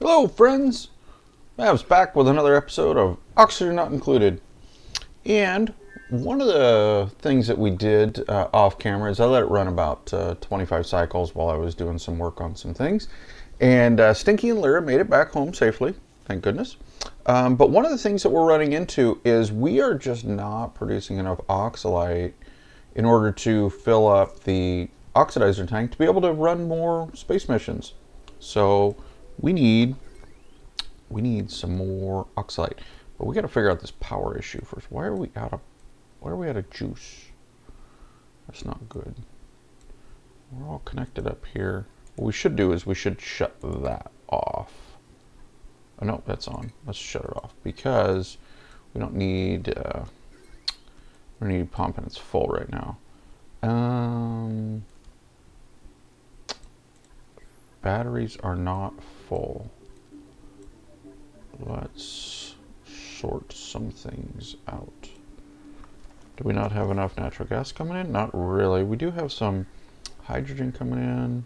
Hello, friends. Mav's back with another episode of Oxygen Not Included. And one of the things that we did off camera is I let it run about 25 cycles while I was doing some work on some things. And Stinky and Lyra made it back home safely, thank goodness. But one of the things that we're running into is we are just not producing enough oxalite in order to fill up the oxidizer tank to be able to run more space missions. So we need some more oxalite, but we got to figure out this power issue first. Why are we out of juice? That's not good. We're all connected up here. What we should do is we should shut that off. Oh no, that's on. Let's shut it off because we don't need pump and it's full right now. Batteries are not full. Let's sort some things out. Do we not have enough natural gas coming in? Not really. We do have some hydrogen coming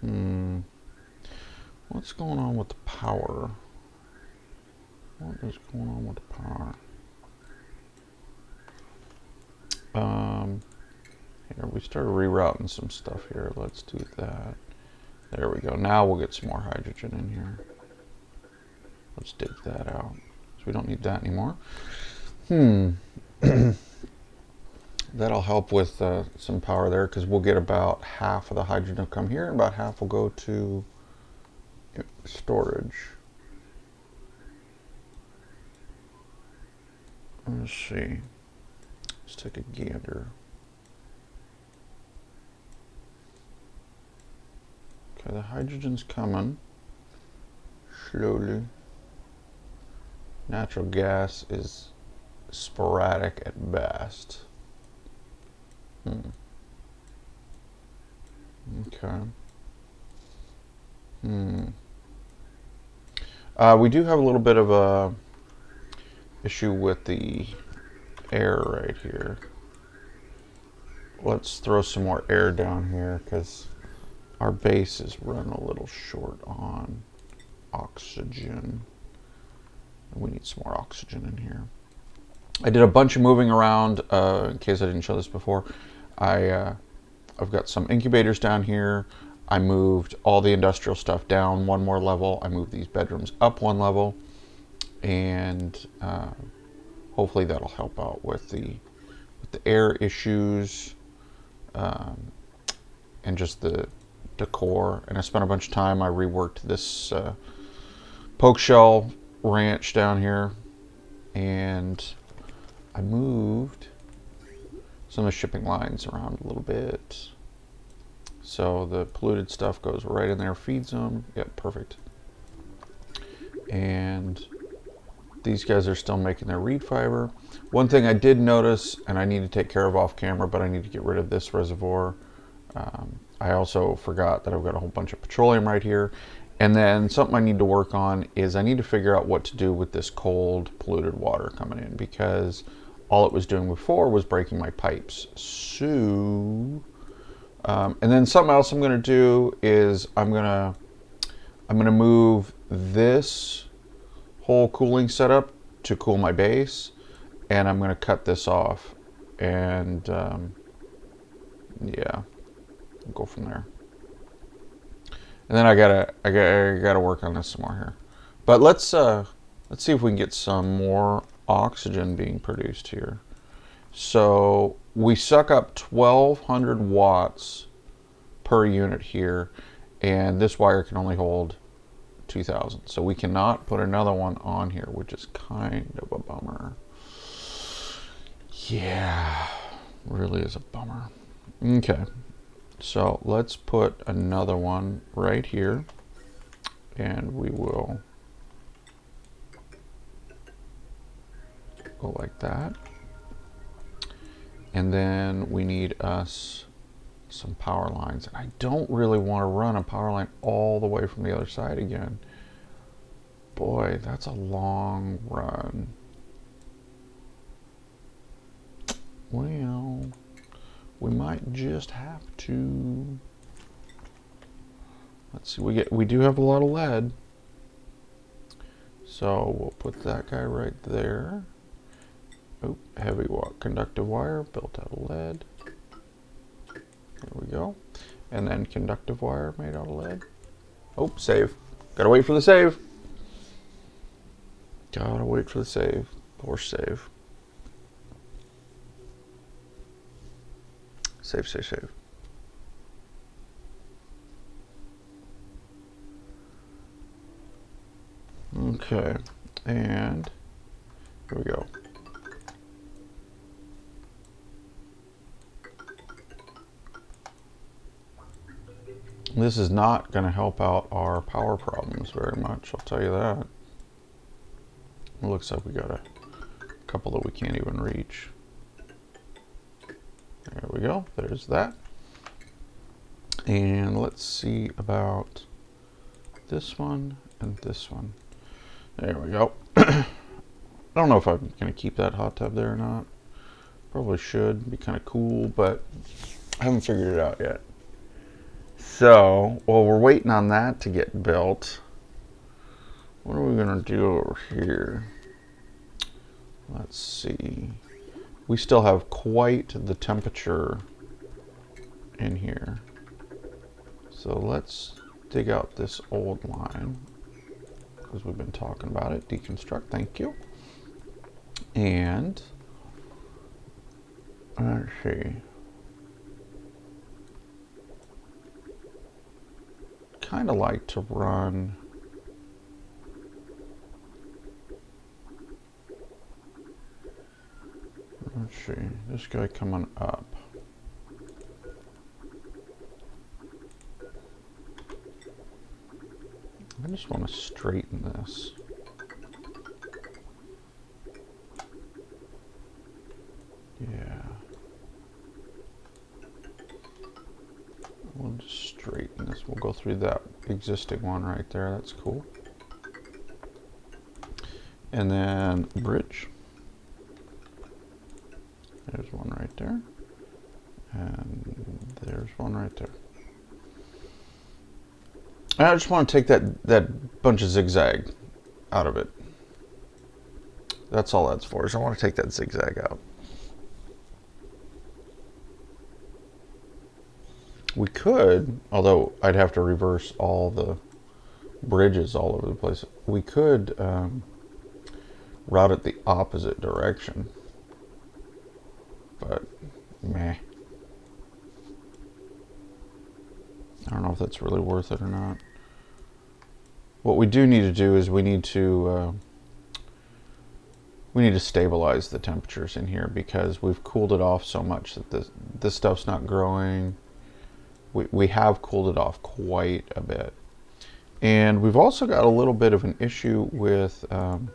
in. What's going on with the power? What is going on with the power? Here, we started rerouting some stuff here. Let's do that. There we go. Now we'll get some more hydrogen in here. Let's dig that out. So we don't need that anymore. That'll help with some power there because we'll get about half of the hydrogen will come here and about half will go to storage. Let's see. Let's take a gander. Okay, the hydrogen's coming slowly. Natural gas is sporadic at best. Okay. We do have a little bit of a issue with the air right here. Let's throw some more air down here because our base is running a little short on oxygen. We need some more oxygen in here. I did a bunch of moving around in case I didn't show this before. I've got some incubators down here. I moved all the industrial stuff down one more level. I moved these bedrooms up one level, and hopefully that'll help out with the air issues and just the decor. And I spent a bunch of time. I reworked this poke shell ranch down here, and I moved some of the shipping lines around a little bit. So the polluted stuff goes right in there, feeds them. Yep, perfect. And these guys are still making their reed fiber. One thing I did notice, and I need to take care of off camera, but I need to get rid of this reservoir. I also forgot that I've got a whole bunch of petroleum right here. And then something I need to work on is I need to figure out what to do with this cold, polluted water coming in, because all it was doing before was breaking my pipes. So, and then something else I'm going to do is I'm going to move this whole cooling setup to cool my base, and I'm going to cut this off, and yeah, go from there. And then I gotta work on this some more here. But let's see if we can get some more oxygen being produced here. So we suck up 1200 watts per unit here, and this wire can only hold 2000. So we cannot put another one on here, which is kind of a bummer. Yeah, really is a bummer. Okay. So let's put another one right here, and we will go like that. And then we need us some power lines. And I don't really want to run a power line all the way from the other side again. Boy, that's a long run. Well, we might just have to. Let's see, we do have a lot of lead. So we'll put that guy right there. Oh, heavy conductive wire built out of lead. There we go. And then conductive wire made out of lead. Oh, save. Gotta wait for the save. Gotta wait for the save. Poor save. Save, save, save. Okay, and here we go. This is not going to help out our power problems very much, I'll tell you that. It looks like we got a couple that we can't even reach. There we go, there's that. And let's see about this one and this one. There we go. I don't know if I'm going to keep that hot tub there or not. Probably should. Be kind of cool, but I haven't figured it out yet. So, while we're waiting on that to get built, what are we going to do over here? Let's see. We still have quite the temperature in here. So let's dig out this old line, because we've been talking about it. Deconstruct, thank you. And let's see. Kind of like to run let's see, this guy coming up. I just want to straighten this. Yeah. We'll just straighten this. We'll go through that existing one right there. That's cool. And then bridge. There's one right there. And there's one right there. I just want to take that bunch of zigzag out of it. That's all that's for, is I want to take that zigzag out. We could, although I'd have to reverse all the bridges all over the place, we could route it the opposite direction. But, meh. I don't know if that's really worth it or not. What we do need to do is we need to stabilize the temperatures in here, because we've cooled it off so much that this stuff's not growing. We have cooled it off quite a bit. And we've also got a little bit of an issue with, doesn't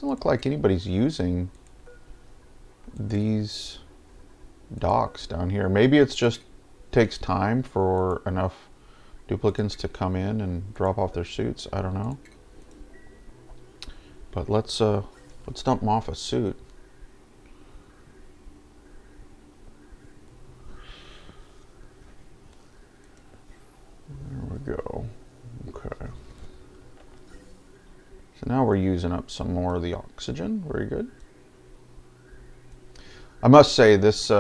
look like anybody's using these docks down here. Maybe it's just takes time for enough duplicants to come in and drop off their suits. I don't know. But let's dump them off a suit. There we go. Okay. So now we're using up some more of the oxygen. Very good. I must say this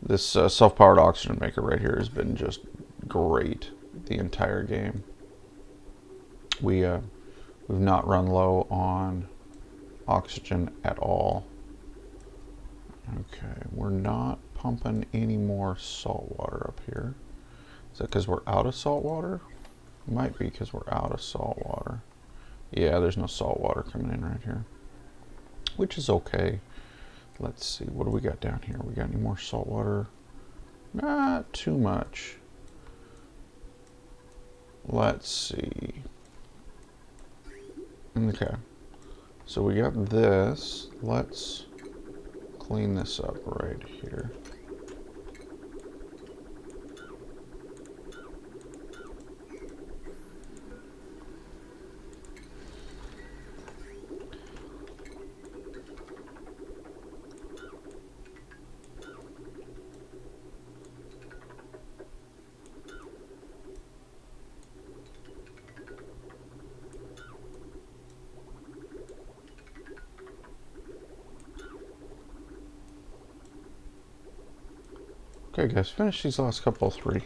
this self-powered oxygen maker right here has been just great the entire game. We've not run low on oxygen at all. Okay, we're not pumping any more salt water up here. Is that because we're out of salt water? It might be because we're out of salt water. Yeah, there's no salt water coming in right here, which is okay. Let's see, what do we got down here? We got any more salt water? Not too much. Let's see. Okay, so we got this. Let's clean this up right here. Okay, guys, finish these last couple, 3.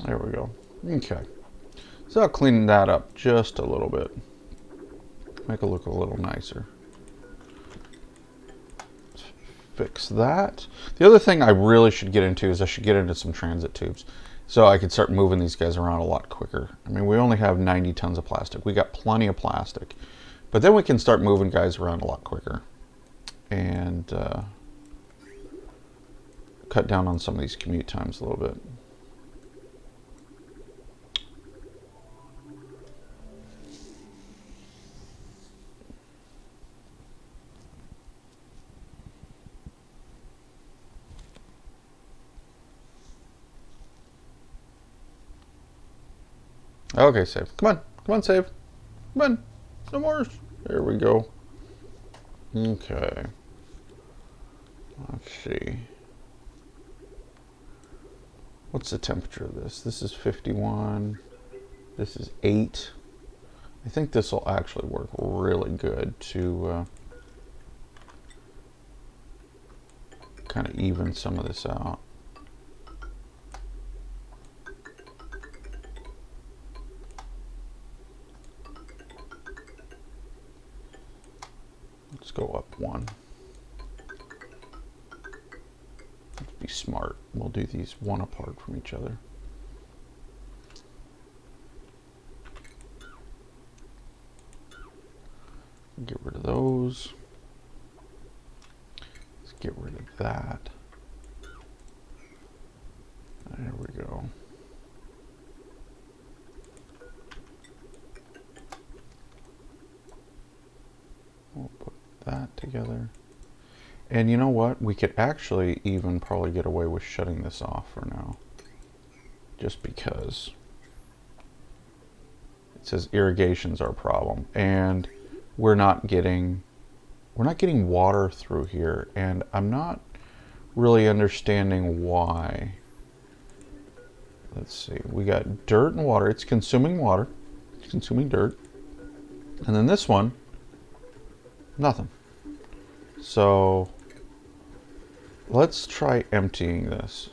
There we go. Okay. So I'll clean that up just a little bit. Make it look a little nicer. Fix that. The other thing I really should get into is I should get into some transit tubes, so I could start moving these guys around a lot quicker. I mean, we only have 90 tons of plastic. We got plenty of plastic, but then we can start moving guys around a lot quicker and cut down on some of these commute times a little bit. Okay, save. Come on. Come on, save. Come on. No more. There we go. Okay. Let's see. What's the temperature of this? This is 51. This is 8. I think this will actually work really good to kind of even some of this out. Let's go up 1. Let's be smart. We'll do these 1 apart from each other. Get rid of those. Let's get rid of that. There we go. We'll put that together. And you know what? We could actually even probably get away with shutting this off for now. Just because it says irrigation's our problem. And we're not getting water through here. And I'm not really understanding why. Let's see. We got dirt and water. It's consuming water. It's consuming dirt. And then this one, nothing. So let's try emptying this,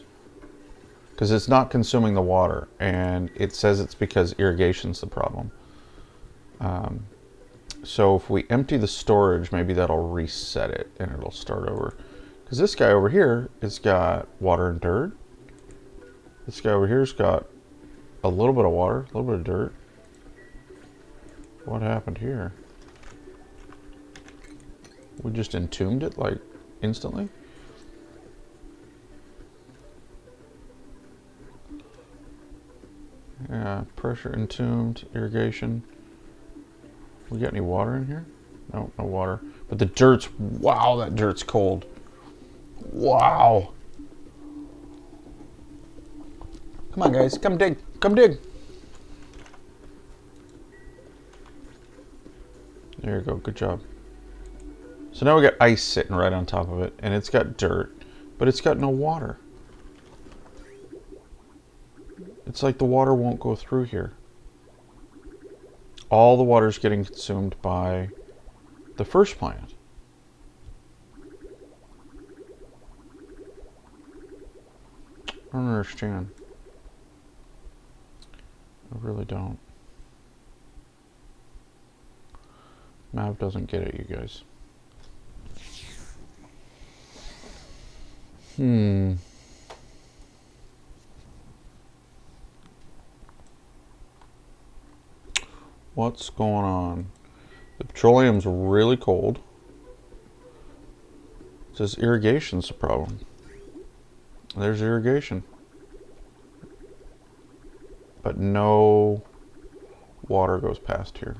because it's not consuming the water, and it says it's because irrigation's the problem. So if we empty the storage, maybe that'll reset it and it'll start over. Because this guy over here has got water and dirt. This guy over here's got a little bit of water, a little bit of dirt. What happened here? We just entombed it like instantly. Yeah, pressure entombed, irrigation. We got any water in here? No, no water. But the dirt's, wow, that dirt's cold. Wow. Come on, guys, come dig, come dig. There you go, good job. So now we got ice sitting right on top of it, and it's got dirt, but it's got no water. It's like the water won't go through here. All the water's getting consumed by the first plant. I don't understand. I really don't. Mav doesn't get it, you guys. What's going on? The petroleum's really cold. It says irrigation's the problem. There's irrigation. But no water goes past here.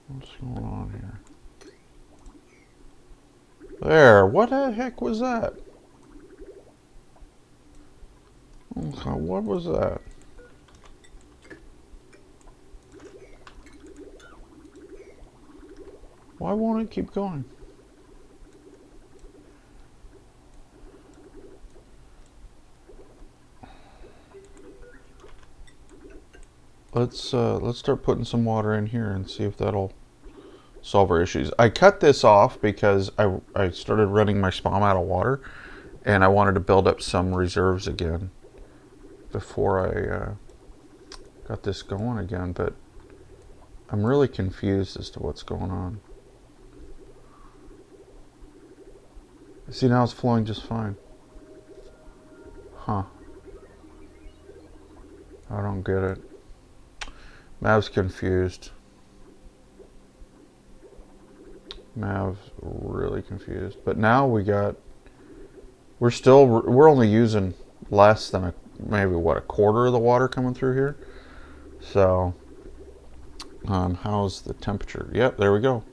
What's going on here? There, what the heck was that? Okay, what was that? Why won't it keep going? Let's start putting some water in here and see if that'll solve our issues. I cut this off because I started running my spawn out of water, and I wanted to build up some reserves again before I got this going again, but I'm really confused as to what's going on. See, now it's flowing just fine. Huh. I don't get it. Mav's confused. Mav's really confused. But now we're only using less than maybe what, a quarter of the water coming through here. So, how's the temperature? Yep, there we go.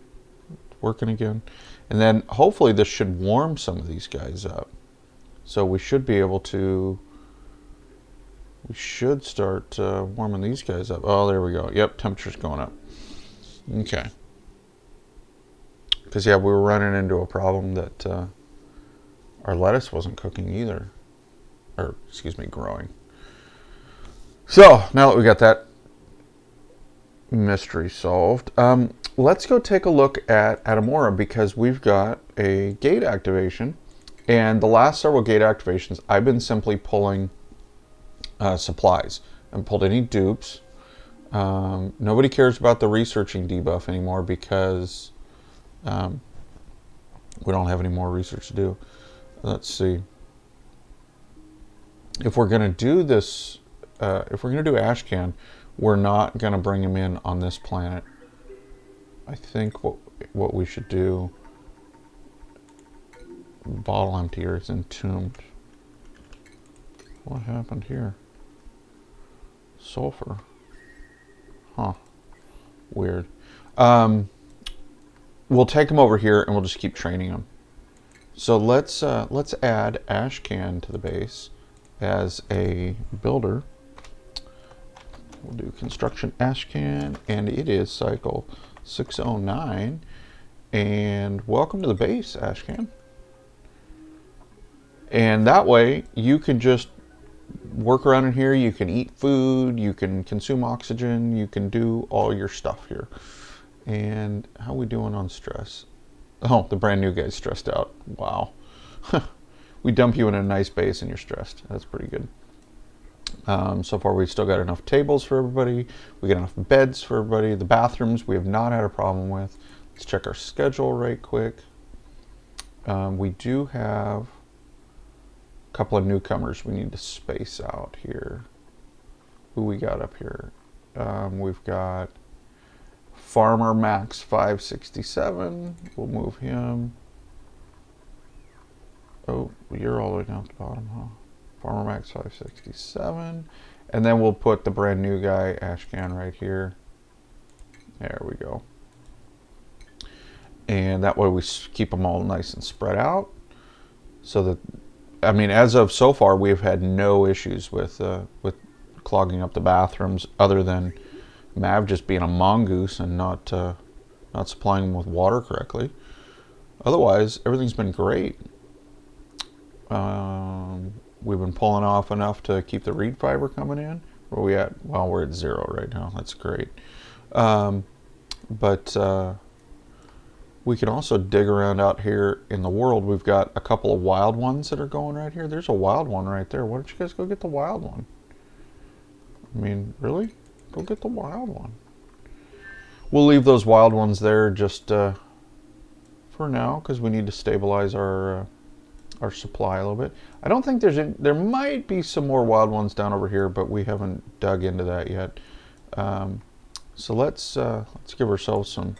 Working again. And then hopefully this should warm some of these guys up. So we should be able to, we should start warming these guys up. Oh, there we go. Yep, temperature's going up. Okay. Because, yeah, we were running into a problem that our lettuce wasn't cooking either. Or, excuse me, growing. So, now that we got that mystery solved, let's go take a look at Atamora, because we've got a gate activation. And the last several gate activations, I've been simply pulling supplies. I haven't pulled any dupes. Nobody cares about the researching debuff anymore because we don't have any more research to do. Let's see. If we're going to do this, if we're going to do Ashcan, we're not going to bring him in on this planet. I think what we should do, bottle emptier is entombed. What happened here? Sulfur. Huh. Weird. We'll take him over here and we'll just keep training him. So let's add Ashcan to the base as a builder. We'll do construction Ashcan, and it is cycle 609. And welcome to the base, Ashcan. And that way you can just work around in here. You can eat food, you can consume oxygen, you can do all your stuff here. And how are we doing on stress? Oh, the brand new guy's stressed out. Wow. We dump you in a nice base and you're stressed. That's pretty good. So far we've still got enough tables for everybody. We got enough beds for everybody. The bathrooms we have not had a problem with. Let's check our schedule right quick. We do have a couple of newcomers we need to space out here. Who we got up here? We've got Farmer Max 567. We'll move him. Oh, you're all the way down at the bottom, huh? Farmer Max 567. And then we'll put the brand new guy, Ashcan, right here. There we go. And that way we keep them all nice and spread out. So that, I mean, as of so far, we've had no issues with clogging up the bathrooms, other than Mav just being a mongoose and not supplying them with water correctly. Otherwise, everything's been great. We've been pulling off enough to keep the reed fiber coming in. Where are we at? Well, we're at 0 right now. That's great. We can also dig around out here in the world. We've got a couple of wild ones that are going right here. There's a wild one right there. Why don't you guys go get the wild one? I mean, really? Go get the wild one. We'll leave those wild ones there just for now, because we need to stabilize our supply a little bit. I don't think there might be some more wild ones down over here, but we haven't dug into that yet. So let's give ourselves some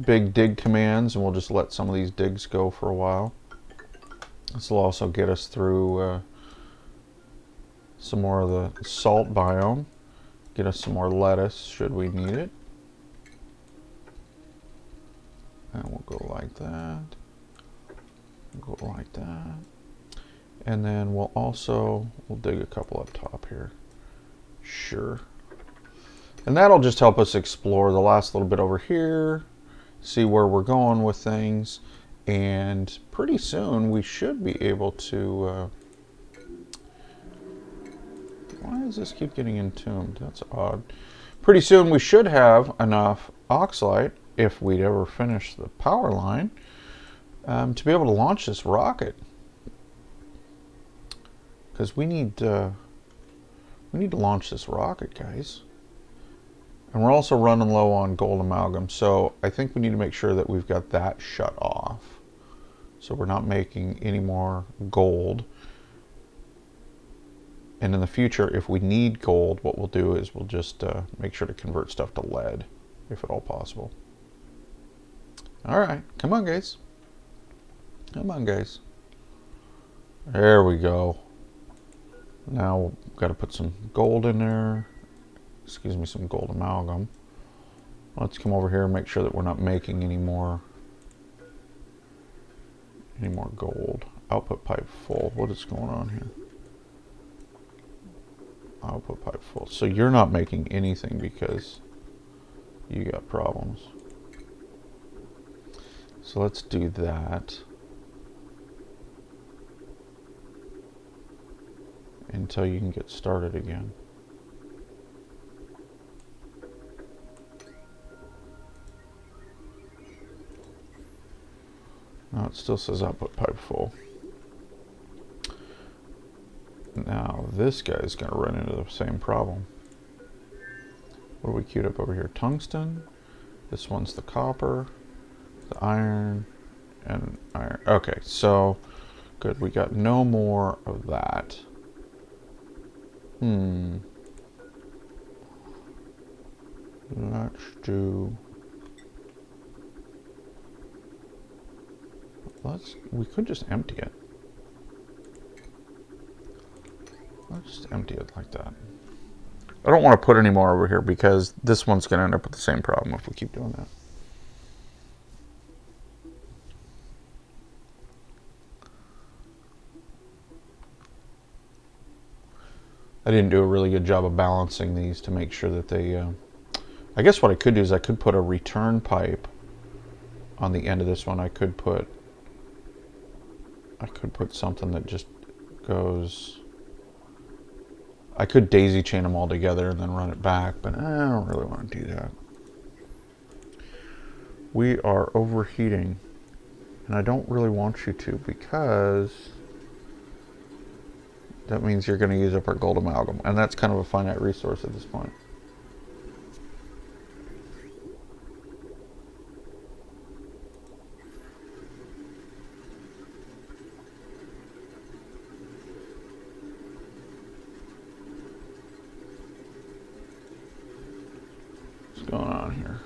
big dig commands, and we'll just let some of these digs go for a while. This will also get us through some more of the salt biome. Get us some more lettuce should we need it. And we'll go like that. Go like that. And then we'll dig a couple up top here. Sure. And that'll just help us explore the last little bit over here. see where we're going with things, and pretty soon we should be able to why does this keep getting entombed? That's odd. Pretty soon we should have enough oxalite, if we'd ever finish the power line, to be able to launch this rocket. Because we need to launch this rocket, guys. And we're also running low on gold amalgam, so I think we need to make sure that we've got that shut off. So we're not making any more gold. And in the future, if we need gold, what we'll do is we'll just make sure to convert stuff to lead, if at all possible. All right, come on, guys. Come on, guys. There we go. Now we've got to put some gold in there. Excuse me, some gold amalgam. Let's come over here and make sure that we're not making any more gold. Output pipe full. What is going on here? Output pipe full. So you're not making anything because you got problems. So let's do that until you can get started again. No, it still says output pipe full. Now this guy's going to run into the same problem. What are we queued up over here? Tungsten. This one's the copper, the iron, and iron. Okay, so good. We got no more of that. Let's do... we could just empty it. Let's just empty it like that. I don't want to put any more over here because this one's going to end up with the same problem if we keep doing that. I didn't do a really good job of balancing these to make sure that they... I guess what I could do is I could put a return pipe on the end of this one. I could put something that just goes... I could daisy chain them all together and then run it back, but I don't really want to do that. We are overheating, and I don't really want you to, because that means you're going to use up our gold amalgam, and that's kind of a finite resource at this point. Going on here?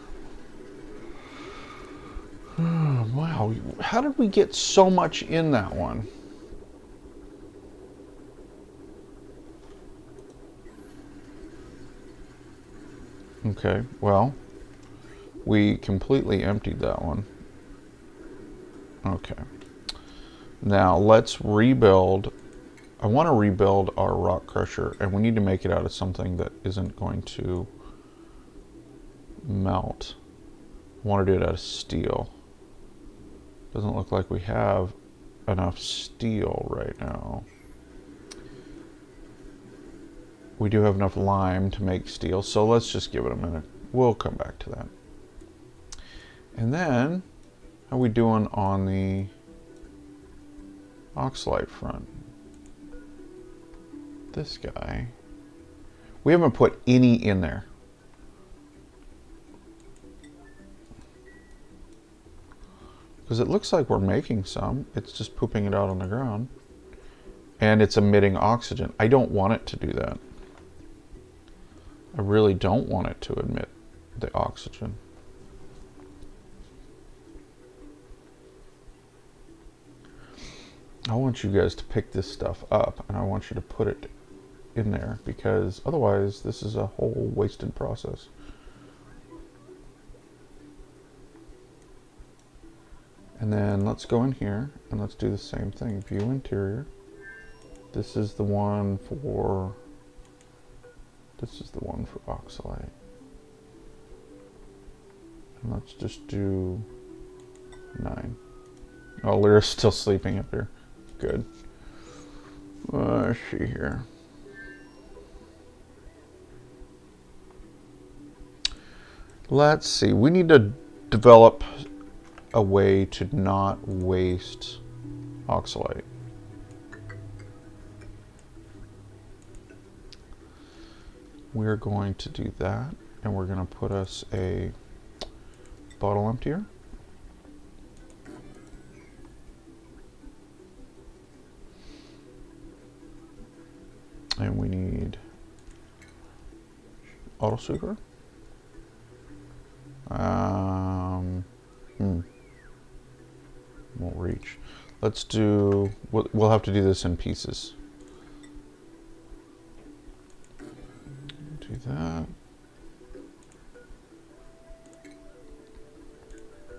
Oh, wow, how did we get so much in that one? Okay, well, we completely emptied that one. Okay, now let's rebuild. I want to rebuild our rock crusher, and we need to make it out of something that isn't going to melt. I want to do it out of steel. Doesn't look like we have enough steel right now. We do have enough lime to make steel, so let's just give it a minute. We'll come back to that. And then, how are we doing on the oxalite front? This guy. We haven't put any in there. Because it looks like we're making some. It's just pooping it out on the ground. And it's emitting oxygen. I don't want it to do that. I really don't want it to emit the oxygen. I want you guys to pick this stuff up, and I want you to put it in there, because otherwise this is a whole wasted process. And then let's go in here and let's do the same thing. View interior. This is the one for oxalite. Let's just do 9. Oh, Lyra's still sleeping up here. Good. Let's see here. Let's see. We need to develop a way to not waste oxalate. We're going to do that, and we're going to put us a bottle emptier. And we need auto super. Won't reach. Let's do, we'll have to do this in pieces. Do that.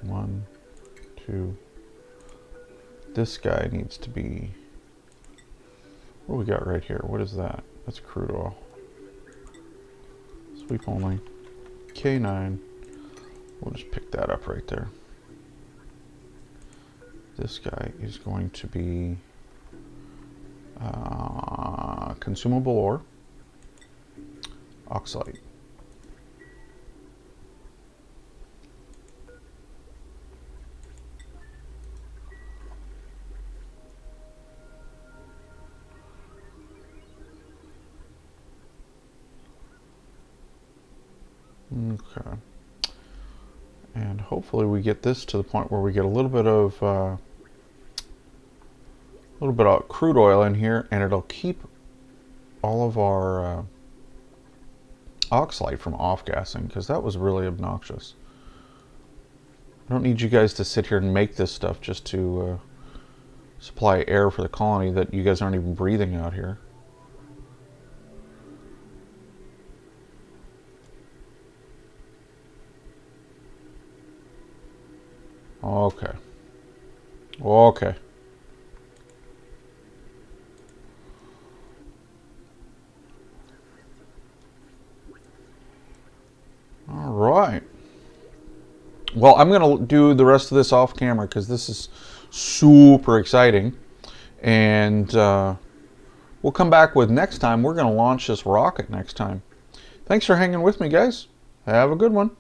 1, 2. This guy needs to be, what do we got right here? What is that? That's crude oil. Sweep only. K9. We'll just pick that up right there. This guy is going to be consumable ore, oxalate. Okay. And hopefully we get this to the point where we get a little bit of crude oil in here, and it'll keep all of our oxalate from off-gassing, because that was really obnoxious. I don't need you guys to sit here and make this stuff just to supply air for the colony that you guys aren't even breathing out here. Okay. Okay. All right. Well, I'm going to do the rest of this off camera because this is super exciting. And we'll come back with next time. We're going to launch this rocket next time. Thanks for hanging with me, guys. Have a good one.